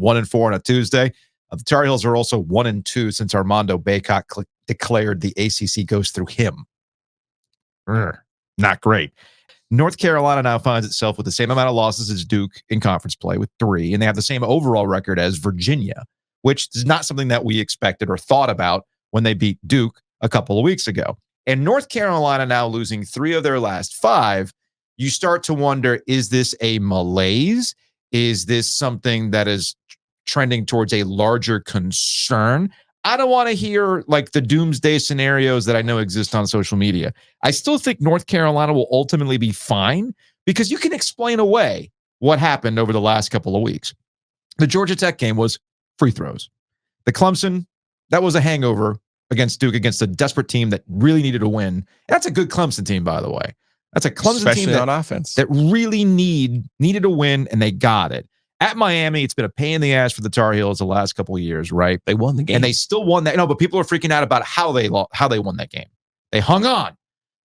1-4 on a Tuesday. The Tar Heels are also 1-2 since Armando Bacot declared the ACC goes through him. Not great. North Carolina now finds itself with the same amount of losses as Duke in conference play with 3, and they have the same overall record as Virginia, which is not something that we expected or thought about when they beat Duke a couple of weeks ago. And North Carolina now losing 3 of their last 5, you start to wonder, is this a malaise? Is this something that is trending towards a larger concern? I don't want to hear like the doomsday scenarios that I know exist on social media. I still think North Carolina will ultimately be fine because you can explain away what happened over the last couple of weeks. The Georgia Tech game was free throws. The Clemson, that was a hangover against Duke, against a desperate team that really needed to win. That's a good Clemson team, by the way. That's a Clemson especially team on offense that really needed to win, and they got it. At Miami, it's been a pain in the ass for the Tar Heels the last couple of years, right? They won the game. And they still won that. No, but people are freaking out about how they won that game. They hung on.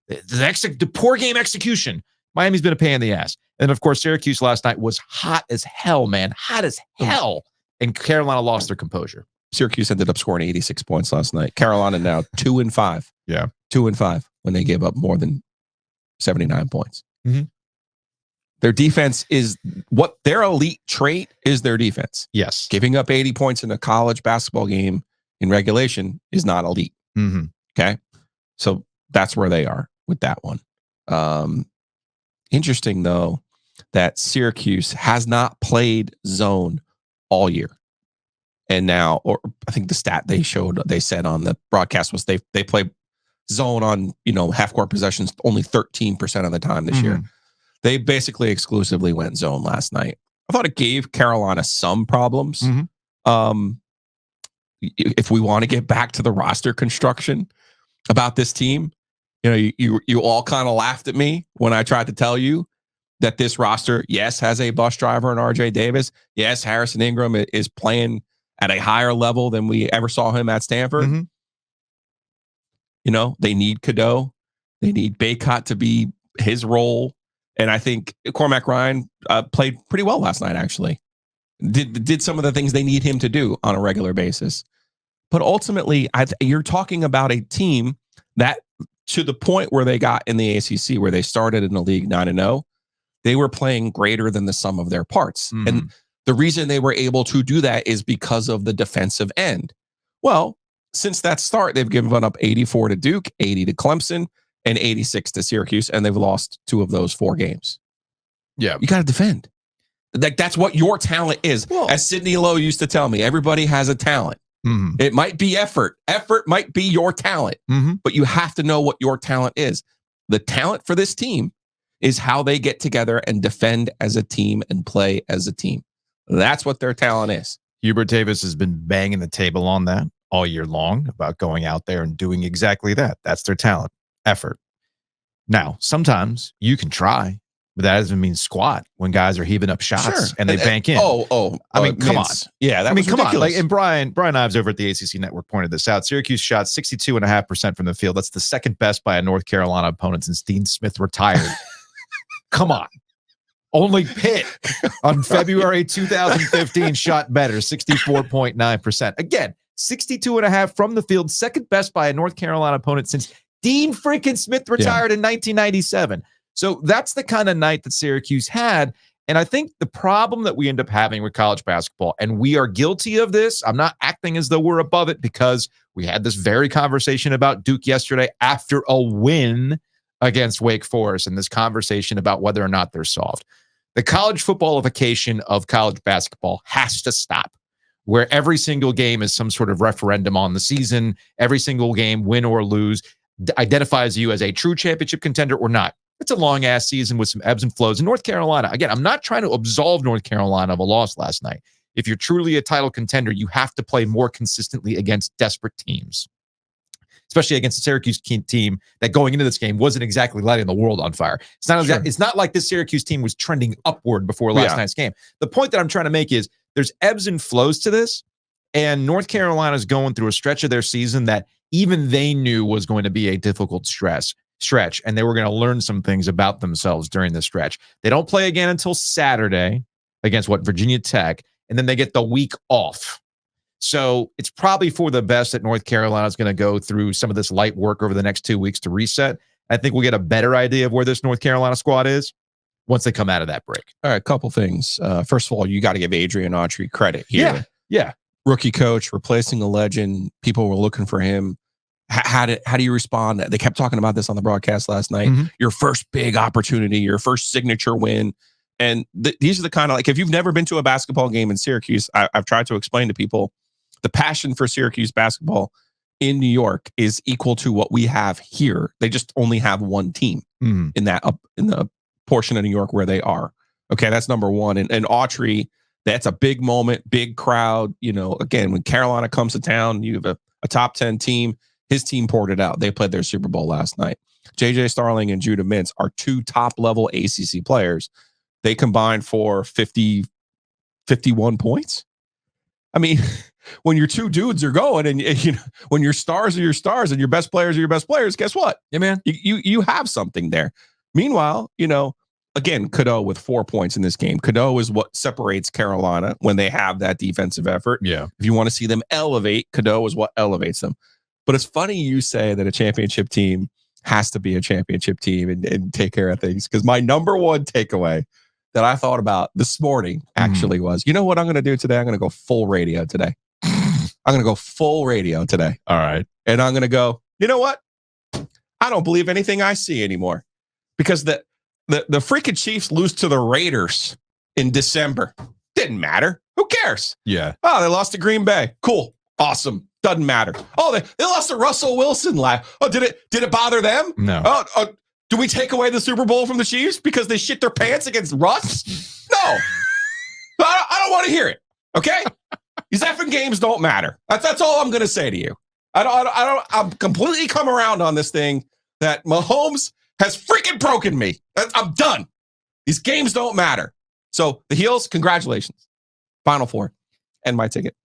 The poor game execution. Miami's been a pain in the ass. And, of course, Syracuse last night was hot as hell, man. Hot as hell. And Carolina lost their composure. Syracuse ended up scoring 86 points last night. Carolina now 2-5. Yeah. 2-5 when they gave up more than 79 points. Mm-hmm. Their defense is what their elite trait is their defense. Yes. Giving up 80 points in a college basketball game in regulation is not elite. Mm-hmm. Okay. So that's where they are with that one. Interesting, though, that Syracuse has not played zone all year. And now, or I think the stat they said on the broadcast was they play zone on, half court possessions only 13% of the time this year. They basically exclusively went zone last night. I thought it gave Carolina some problems. Mm-hmm. If we want to get back to the roster construction about this team, you all kind of laughed at me when I tried to tell you that this roster, yes, has a bus driver in RJ Davis. Yes, Harrison Ingram is playing at a higher level than we ever saw him at Stanford. Mm-hmm. They need Cadeau. They need Bacot to be his role. And I think Cormac Ryan played pretty well last night, actually. Did some of the things they need him to do on a regular basis. But ultimately, you're talking about a team that, to the point where they got in the ACC, where they started in the league 9-0, they were playing greater than the sum of their parts. Mm-hmm. And the reason they were able to do that is because of the defensive end. Well, since that start, they've given up 84 to Duke, 80 to Clemson, and 86 to Syracuse, and they've lost 2 of those 4 games. Yeah. You got to defend. That's what your talent is. Well, as Sidney Lowe used to tell me, everybody has a talent. Mm-hmm. It might be effort. Effort might be your talent, but you have to know what your talent is. The talent for this team is how they get together and defend as a team and play as a team. That's what their talent is. Hubert Davis has been banging the table on that all year long about going out there and doing exactly that. That's their talent. Effort. Now, sometimes you can try, but that doesn't mean squat when guys are heaving up shots and they bank in. I mean, come on. Yeah, that was ridiculous. Come on. Like, and Brian Ives over at the ACC Network pointed this out. Syracuse shot 62.5% from the field. That's the second best by a North Carolina opponent since Dean Smith retired. Come on. Only Pitt on February 2015 shot better, 64.9%. Again, 62.5 from the field, second best by a North Carolina opponent since Dean freaking Smith retired in 1997. So that's the kind of night that Syracuse had. And I think the problem that we end up having with college basketball, and we are guilty of this, I'm not acting as though we're above it because we had this very conversation about Duke yesterday after a win against Wake Forest, and this conversation about whether or not they're solved. The college footballification of college basketball has to stop, where every single game is some sort of referendum on the season. Every single game, win or lose, identifies you as a true championship contender or not. It's a long-ass season with some ebbs and flows. In North Carolina, again, I'm not trying to absolve North Carolina of a loss last night. If you're truly a title contender, you have to play more consistently against desperate teams, especially against the Syracuse team that going into this game wasn't exactly lighting the world on fire. It's not like this Syracuse team was trending upward before last night's game. The point that I'm trying to make is there's ebbs and flows to this, and North Carolina's going through a stretch of their season that even they knew was going to be a difficult stretch, and they were going to learn some things about themselves during this stretch. They don't play again until Saturday against Virginia Tech, and then they get the week off. So it's probably for the best that North Carolina is going to go through some of this light work over the next 2 weeks to reset. I think we'll get a better idea of where this North Carolina squad is once they come out of that break. All right, a couple things. First of all, you got to give Adrian Autry credit here. Yeah. Rookie coach, replacing a legend. People were looking for him. How do you respond? They kept talking about this on the broadcast last night. Mm-hmm. Your first big opportunity, your first signature win. And these are the kind of, like, if you've never been to a basketball game in Syracuse, I've tried to explain to people the passion for Syracuse basketball in New York is equal to what we have here. They just only have one team in the portion of New York where they are. Okay, that's number one. And Autry, that's a big moment, big crowd. You know, again, when Carolina comes to town, you have a top 10 team. His team poured it out. They played their Super Bowl last night. JJ Starling and Judah Mintz are two top-level ACC players. They combined for 51 points. I mean, when your two dudes are going, and you know, when your stars are your stars and your best players are your best players, guess what? Yeah, man. You have something there. Meanwhile, you know, again, Cadeau with 4 points in this game. Cadeau is what separates Carolina when they have that defensive effort. Yeah. If you want to see them elevate, Cadeau is what elevates them. But it's funny you say that a championship team has to be a championship team and take care of things. Because my number one takeaway that I thought about this morning actually was, you know what I'm going to do today? I'm going to go full radio today. I'm going to go full radio today. All right. And I'm going to go, you know what? I don't believe anything I see anymore. Because the freaking Chiefs lose to the Raiders in December. Didn't matter. Who cares? Yeah. Oh, they lost to Green Bay. Cool. Awesome. Doesn't matter. Oh, they lost to Russell Wilson live. Oh, did it bother them? No. Oh, do we take away the Super Bowl from the Chiefs because they shit their pants against Russ? No. I don't want to hear it. Okay? These effing games don't matter. That's all I'm going to say to you. I'm completely come around on this thing that Mahomes has freaking broken me. I'm done. These games don't matter. So the Heels, congratulations. Final Four. And my ticket.